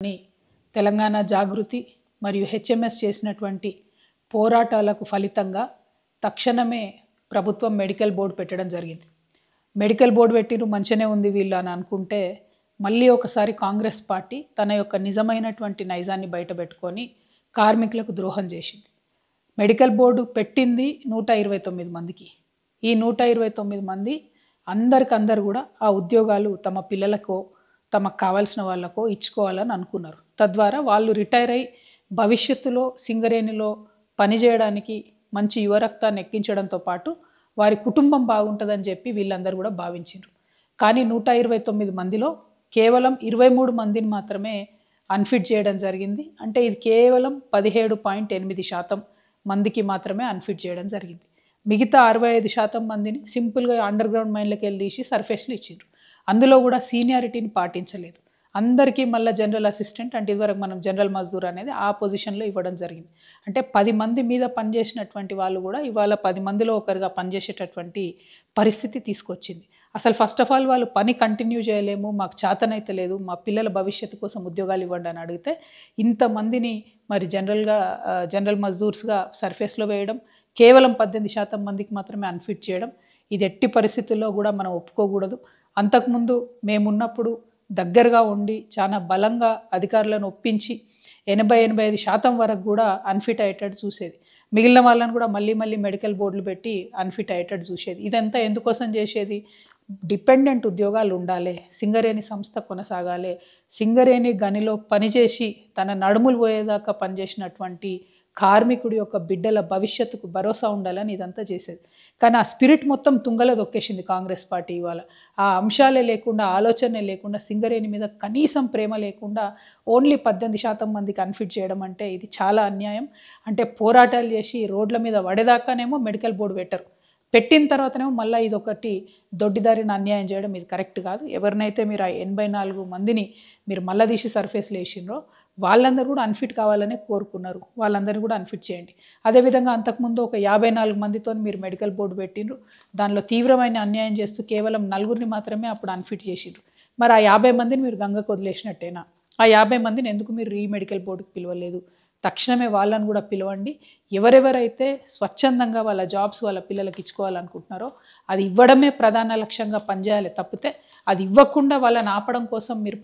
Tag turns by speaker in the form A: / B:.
A: అని తెలంగాణ జాగృతి మరియు హెచ్ఎంఎస్ చేసినటువంటి పోరాటాలకు ఫలితంగా తక్షణమే ప్రభుత్వం మెడికల్ బోర్డు పెట్టడం జరిగింది. మెడికల్ బోర్డు పెట్టిరు మంచినే ఉంది వీళ్ళు అని అనుకుంటే మళ్ళీ ఒకసారి కాంగ్రెస్ పార్టీ తన యొక్క నిజమైనటువంటి నైజాన్ని బయటపెట్టుకొని కార్మికులకు ద్రోహం చేసింది. మెడికల్ బోర్డు పెట్టింది 129 మందికి. ఈ 129 మంది అందరికందరు కూడా ఆ ఉద్యోగాలు తమ పిల్లలకో తమకు కావాల్సిన వాళ్ళకో ఇచ్చుకోవాలని అనుకున్నారు. తద్వారా వాళ్ళు రిటైర్ అయ్యి భవిష్యత్తులో సింగరేణిలో పనిచేయడానికి మంచి యువరక్తాన్ని ఎక్కించడంతో పాటు వారి కుటుంబం బాగుంటుందని చెప్పి వీళ్ళందరూ కూడా భావించారు. కానీ 129 మందిలో కేవలం 23 మందిని మాత్రమే అన్ఫిట్ చేయడం జరిగింది. అంటే ఇది కేవలం 17.8% మందికి మాత్రమే అన్ఫిట్ చేయడం జరిగింది. మిగతా 65% మందిని సింపుల్గా అండర్ గ్రౌండ్ మైన్లకు వెళ్ళి తీసి సర్ఫేస్లు ఇచ్చిండ్రు. అందులో కూడా సీనియారిటీని పాటించలేదు. అందరికీ మళ్ళీ జనరల్ అసిస్టెంట్ అంటే ఇదివరకు మనం జనరల్ మజ్దూర్ అనేది ఆ పొజిషన్లో ఇవ్వడం జరిగింది. అంటే 10 మంది మీద పనిచేసినటువంటి వాళ్ళు కూడా ఇవాళ 10 మందిలో ఒకరుగా పనిచేసేటటువంటి పరిస్థితి తీసుకొచ్చింది. అసలు ఫస్ట్ ఆఫ్ ఆల్ వాళ్ళు పని కంటిన్యూ చేయలేము, మాకు చేతనైతే లేదు, మా పిల్లల భవిష్యత్తు కోసం ఉద్యోగాలు ఇవ్వండి అని అడిగితే ఇంతమందిని మరి జనరల్ మజ్దూర్స్గా సర్ఫేస్లో వేయడం, కేవలం 18% మందికి మాత్రమే అన్ఫిట్ చేయడం, ఇది ఎట్టి పరిస్థితుల్లో కూడా మనం ఒప్పుకోకూడదు. అంతకుముందు మేమున్నప్పుడు దగ్గరగా ఉండి చాలా బలంగా అధికారులను ఒప్పించి 80-85% వరకు కూడా అన్ఫిట్ అయ్యేటట్టు చూసేది. మిగిలిన వాళ్ళని కూడా మళ్ళీ మెడికల్ బోర్డులు పెట్టి అన్ఫిట్ అయ్యేటట్టు చూసేది. ఇదంతా ఎందుకోసం చేసేది? డిపెండెంట్ ఉద్యోగాలు ఉండాలి, సింగరేణి సంస్థ కొనసాగాలి, సింగరేణి గనిలో పనిచేసి తన నడుములు పోయేదాకా పనిచేసినటువంటి కార్మికుడి యొక్క బిడ్డల భవిష్యత్తుకు భరోసా ఉండాలని ఇదంతా చేసేది. కానీ ఆ స్పిరిట్ మొత్తం తుంగలో దొక్కేసింది కాంగ్రెస్ పార్టీ. ఇవాళ ఆ అంశాలే లేకుండా, ఆలోచనే లేకుండా, సింగరేణి మీద కనీసం ప్రేమ లేకుండా ఓన్లీ 18% మందికి అన్ఫిట్ చేయడం అంటే ఇది చాలా అన్యాయం. అంటే పోరాటాలు చేసి రోడ్ల మీద పడేదాకానేమో మెడికల్ బోర్డు పెట్టిన తర్వాతనేమో మళ్ళీ ఇది ఒకటి దొడ్డిదారిని అన్యాయం చేయడం ఇది కరెక్ట్ కాదు. ఎవరినైతే మీరు ఆ 84 మందిని మీరు మళ్ళీ తీసి సర్ఫేస్లో వేసిండ్రో వాళ్ళందరూ కూడా అన్ఫిట్ కావాలనే కోరుకున్నారు. వాళ్ళందరినీ కూడా అన్ఫిట్ చేయండి. అదేవిధంగా అంతకుముందు ఒక 54 మందితో మీరు మెడికల్ బోర్డు పెట్టిండ్రు. దానిలో తీవ్రమైన అన్యాయం చేస్తూ కేవలం 4 మాత్రమే అప్పుడు అన్ఫిట్ చేసిండ్రు. మరి ఆ 50 మందిని మీరు గంగకు వదిలేసినట్టేనా? ఆ 50 మందిని ఎందుకు మీరు మెడికల్ బోర్డుకి పిలవలేదు? తక్షణమే వాళ్ళని కూడా పిలవండి. ఎవరెవరైతే స్వచ్ఛందంగా వాళ్ళ జాబ్స్ వాళ్ళ పిల్లలకి ఇచ్చుకోవాలనుకుంటున్నారో అది ఇవ్వడమే ప్రధాన లక్ష్యంగా పనిచేయాలి తప్పితే అది ఇవ్వకుండా వాళ్ళని ఆపడం కోసం మీరు